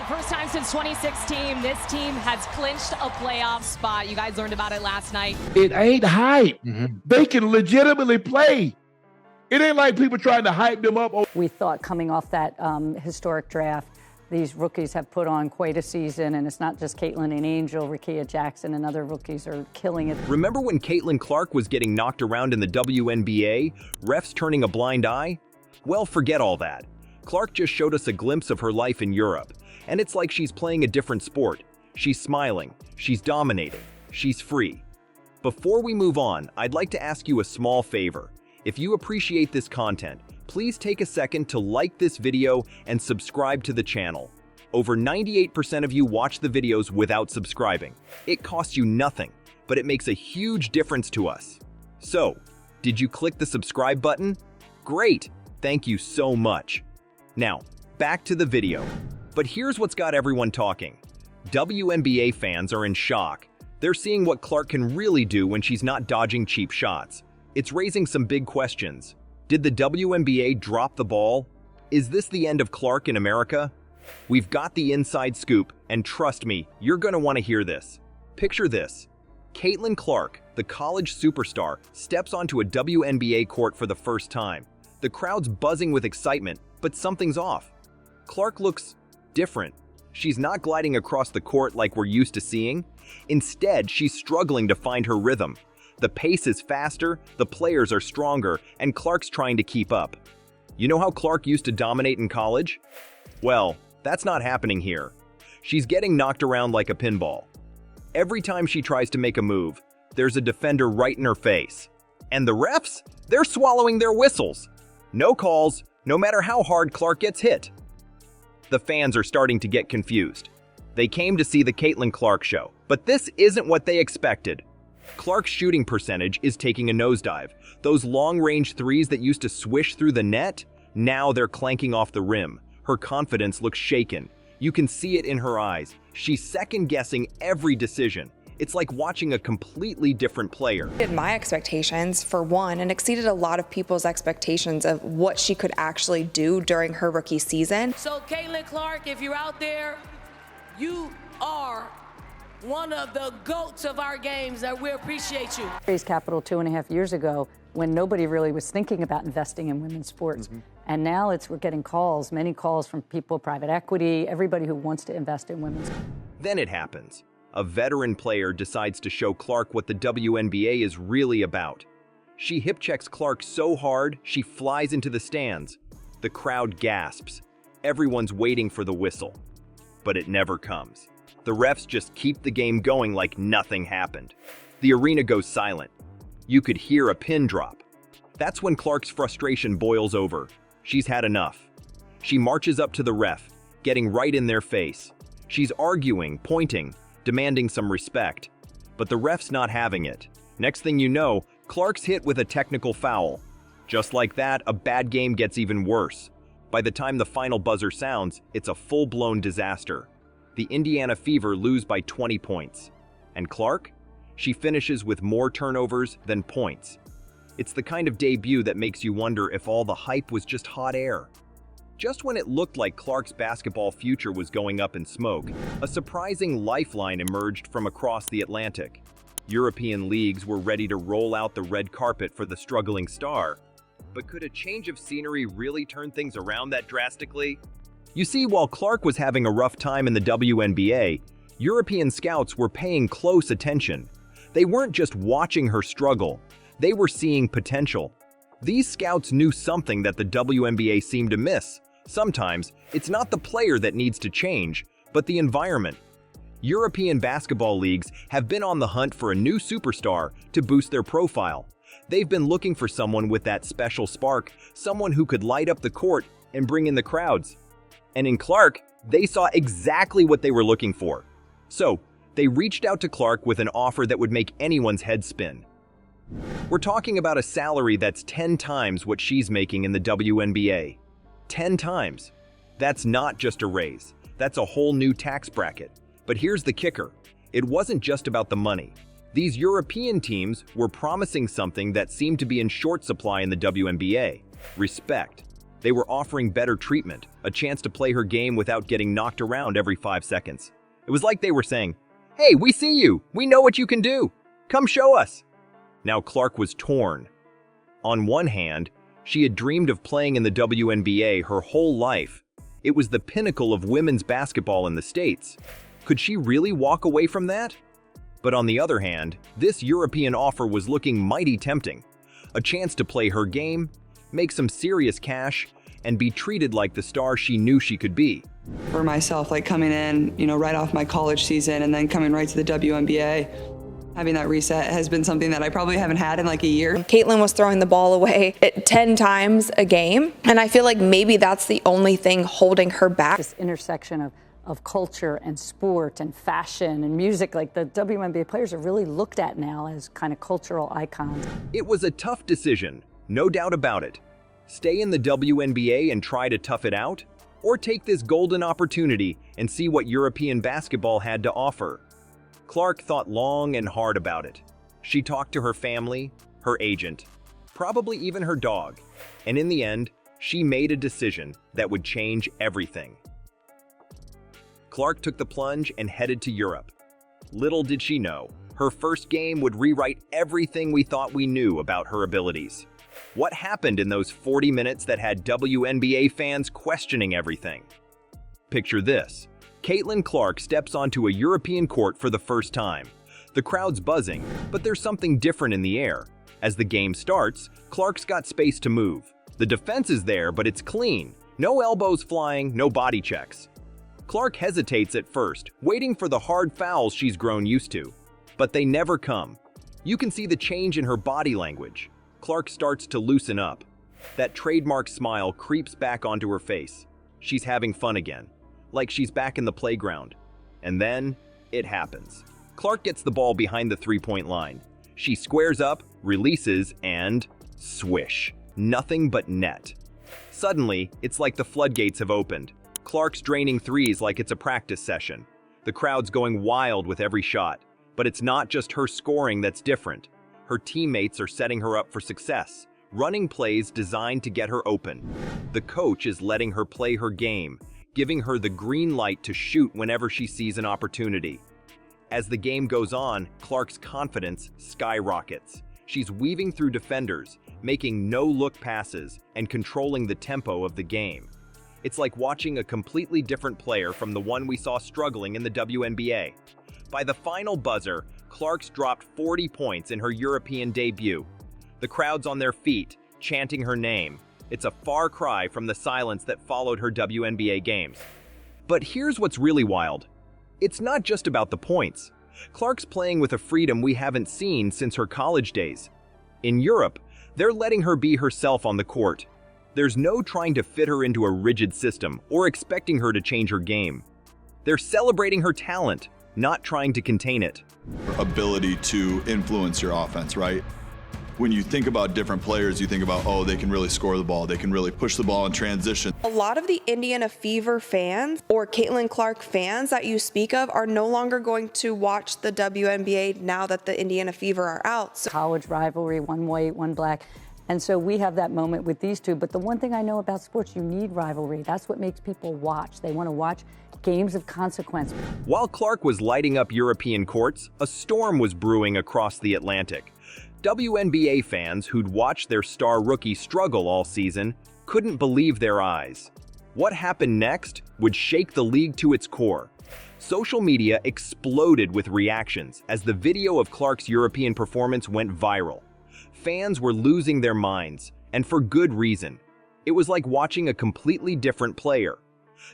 first time since 2016, this team has clinched a playoff spot. You guys learned about it last night. It ain't hype. They can legitimately play. It ain't like people trying to hype them up. We thought coming off that historic draft, these rookies have put on quite a season, and it's not just Caitlin and Angel, Rickea Jackson and other rookies are killing it. Remember when Caitlin Clark was getting knocked around in the WNBA, refs turning a blind eye? Well, forget all that. Clark just showed us a glimpse of her life in Europe, and it's like she's playing a different sport. She's smiling, she's dominating, she's free. Before we move on, I'd like to ask you a small favor. If you appreciate this content, please take a second to like this video and subscribe to the channel. Over 98% of you watch the videos without subscribing. It costs you nothing, but it makes a huge difference to us. So, did you click the subscribe button? Great, thank you so much. Now, back to the video. But here's what's got everyone talking. WNBA fans are in shock. They're seeing what Clark can really do when she's not dodging cheap shots. It's raising some big questions. Did the WNBA drop the ball? Is this the end of Clark in America? We've got the inside scoop, and trust me, you're going to want to hear this. Picture this. Caitlin Clark, the college superstar, steps onto a WNBA court for the first time. The crowd's buzzing with excitement, but something's off. Clark looks different. She's not gliding across the court like we're used to seeing. Instead, she's struggling to find her rhythm. The pace is faster, the players are stronger, and Clark's trying to keep up. You know how Clark used to dominate in college? Well, that's not happening here. She's getting knocked around like a pinball. Every time she tries to make a move, there's a defender right in her face. And the refs? They're swallowing their whistles. No calls, no matter how hard Clark gets hit. The fans are starting to get confused. They came to see the Caitlin Clark show, but this isn't what they expected. Clark's shooting percentage is taking a nosedive. Those long-range threes that used to swish through the net, now they're clanking off the rim. Her confidence looks shaken. You can see it in her eyes. She's second-guessing every decision. It's like watching a completely different player. My expectations, for one, and exceeded a lot of people's expectations of what she could actually do during her rookie season. So Caitlin Clark, if you're out there, you are one of the GOATs of our games, and we appreciate you. Raised capital 2.5 years ago when nobody really was thinking about investing in women's sports. And now we're getting calls, many calls from people, private equity, everybody who wants to invest in women's. Then it happens. A veteran player decides to show Clark what the WNBA is really about. She hip checks Clark so hard, she flies into the stands. The crowd gasps. Everyone's waiting for the whistle. But it never comes. The refs just keep the game going like nothing happened. The arena goes silent. You could hear a pin drop. That's when Clark's frustration boils over. She's had enough. She marches up to the ref, getting right in their face. She's arguing, pointing, demanding some respect. But the ref's not having it. Next thing you know, Clark's hit with a technical foul. Just like that, a bad game gets even worse. By the time the final buzzer sounds, it's a full-blown disaster. The Indiana Fever lose by 20 points. And Clark? She finishes with more turnovers than points. It's the kind of debut that makes you wonder if all the hype was just hot air. Just when it looked like Clark's basketball future was going up in smoke, a surprising lifeline emerged from across the Atlantic. European leagues were ready to roll out the red carpet for the struggling star. But could a change of scenery really turn things around that drastically? You see, while Clark was having a rough time in the WNBA, European scouts were paying close attention. They weren't just watching her struggle, they were seeing potential. These scouts knew something that the WNBA seemed to miss. Sometimes, it's not the player that needs to change, but the environment. European basketball leagues have been on the hunt for a new superstar to boost their profile. They've been looking for someone with that special spark, someone who could light up the court and bring in the crowds. And in Clark, they saw exactly what they were looking for. So, they reached out to Clark with an offer that would make anyone's head spin. We're talking about a salary that's 10 times what she's making in the WNBA. 10 times. That's not just a raise. That's a whole new tax bracket. But here's the kicker. It wasn't just about the money. These European teams were promising something that seemed to be in short supply in the WNBA: respect. They were offering better treatment, a chance to play her game without getting knocked around every 5 seconds. It was like they were saying, "Hey, we see you. We know what you can do. Come show us." Now Clark was torn. On one hand, she had dreamed of playing in the WNBA her whole life. It was the pinnacle of women's basketball in the States. Could she really walk away from that? But on the other hand, this European offer was looking mighty tempting. A chance to play her game, make some serious cash, and be treated like the star she knew she could be. For myself, like coming in, right off my college season and then coming right to the WNBA, having that reset has been something that I probably haven't had in like a year. Caitlin was throwing the ball away 10 times a game, and I feel like maybe that's the only thing holding her back. This intersection of culture and sport and fashion and music, like the WNBA players are really looked at now as kind of cultural icons. It was a tough decision, no doubt about it. Stay in the WNBA and try to tough it out? Or take this golden opportunity and see what European basketball had to offer? Clark thought long and hard about it. She talked to her family, her agent, probably even her dog, and in the end, she made a decision that would change everything. Clark took the plunge and headed to Europe. Little did she know, her first game would rewrite everything we thought we knew about her abilities. What happened in those 40 minutes that had WNBA fans questioning everything? Picture this. Caitlin Clark steps onto a European court for the first time. The crowd's buzzing, but there's something different in the air. As the game starts, Clark's got space to move. The defense is there, but it's clean. No elbows flying, no body checks. Clark hesitates at first, waiting for the hard fouls she's grown used to. But they never come. You can see the change in her body language. Clark starts to loosen up. That trademark smile creeps back onto her face. She's having fun again, like she's back in the playground. And then, it happens. Clark gets the ball behind the three-point line. She squares up, releases, and swish. Nothing but net. Suddenly, it's like the floodgates have opened. Clark's draining threes like it's a practice session. The crowd's going wild with every shot. But it's not just her scoring that's different. Her teammates are setting her up for success, running plays designed to get her open. The coach is letting her play her game, giving her the green light to shoot whenever she sees an opportunity. As the game goes on, Clark's confidence skyrockets. She's weaving through defenders, making no-look passes, and controlling the tempo of the game. It's like watching a completely different player from the one we saw struggling in the WNBA. By the final buzzer, Clark's dropped 40 points in her European debut. The crowd's on their feet, chanting her name. It's a far cry from the silence that followed her WNBA games. But here's what's really wild. It's not just about the points. Clark's playing with a freedom we haven't seen since her college days. In Europe, they're letting her be herself on the court. There's no trying to fit her into a rigid system or expecting her to change her game. They're celebrating her talent, not trying to contain it. Ability to influence your offense, right? When you think about different players, you think about, oh, they can really score the ball. They can really push the ball in transition. A lot of the Indiana Fever fans or Caitlin Clark fans that you speak of are no longer going to watch the WNBA now that the Indiana Fever are out. So College rivalry, one white, one black. And so we have that moment with these two. But the one thing I know about sports, you need rivalry. That's what makes people watch. They want to watch games of consequence. While Clark was lighting up European courts, a storm was brewing across the Atlantic. WNBA fans who'd watched their star rookie struggle all season couldn't believe their eyes. What happened next would shake the league to its core. Social media exploded with reactions as the video of Clark's European performance went viral. Fans were losing their minds, and for good reason. It was like watching a completely different player.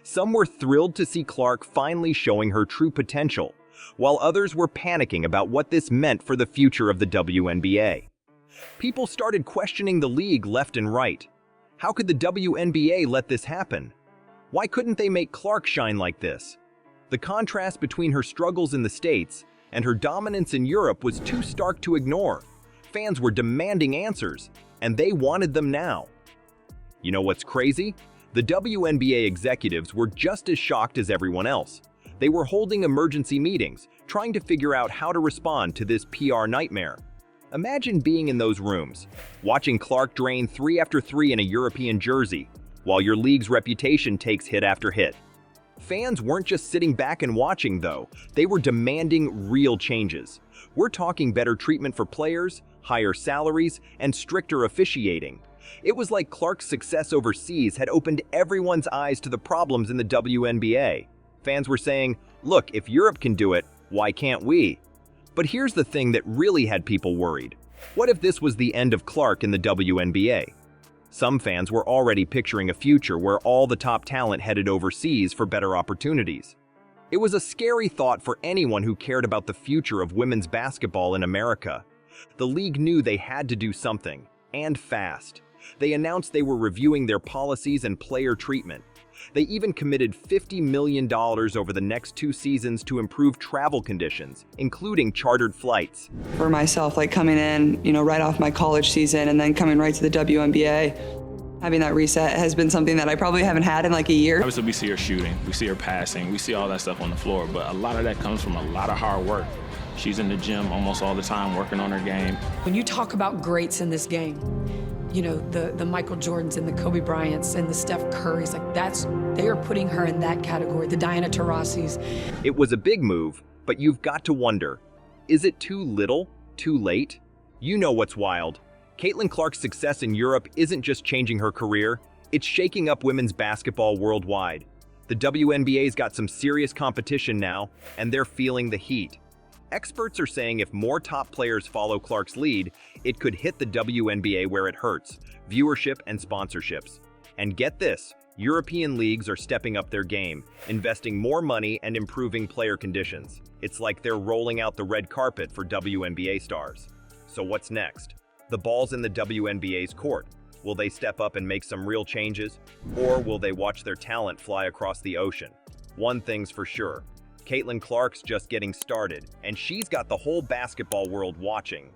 Some were thrilled to see Clark finally showing her true potential, while others were panicking about what this meant for the future of the WNBA. People started questioning the league left and right. How could the WNBA let this happen? Why couldn't they make Clark shine like this? The contrast between her struggles in the States and her dominance in Europe was too stark to ignore. Fans were demanding answers, and they wanted them now. You know what's crazy? The WNBA executives were just as shocked as everyone else. They were holding emergency meetings, trying to figure out how to respond to this PR nightmare. Imagine being in those rooms, watching Clark drain 3 after 3 in a European jersey, while your league's reputation takes hit after hit. Fans weren't just sitting back and watching, though. They were demanding real changes. We're talking better treatment for players, higher salaries, and stricter officiating. It was like Clark's success overseas had opened everyone's eyes to the problems in the WNBA. Fans were saying, look, if Europe can do it, why can't we? But here's the thing that really had people worried. What if this was the end of Clark in the WNBA? Some fans were already picturing a future where all the top talent headed overseas for better opportunities. It was a scary thought for anyone who cared about the future of women's basketball in America. The league knew they had to do something, and fast. They announced they were reviewing their policies and player treatment. They even committed $50 million over the next 2 seasons to improve travel conditions, including chartered flights. For myself, like coming in, right off my college season and then coming right to the WNBA, having that reset has been something that I probably haven't had in like a year. Obviously, we see her shooting, we see her passing, we see all that stuff on the floor, but a lot of that comes from a lot of hard work. She's in the gym almost all the time working on her game. When you talk about greats in this game, the Michael Jordans and the Kobe Bryants and the Steph Currys, they are putting her in that category, the Diana Taurasi's. It was a big move, but you've got to wonder, is it too little, too late? You know what's wild. Caitlin Clark's success in Europe isn't just changing her career, it's shaking up women's basketball worldwide. The WNBA's got some serious competition now, and they're feeling the heat. Experts are saying if more top players follow Clark's lead, it could hit the WNBA where it hurts, viewership and sponsorships. And get this, European leagues are stepping up their game, investing more money and improving player conditions. It's like they're rolling out the red carpet for WNBA stars. So what's next? The ball's in the WNBA's court. Will they step up and make some real changes? Or will they watch their talent fly across the ocean? One thing's for sure. Caitlin Clark's just getting started, and she's got the whole basketball world watching.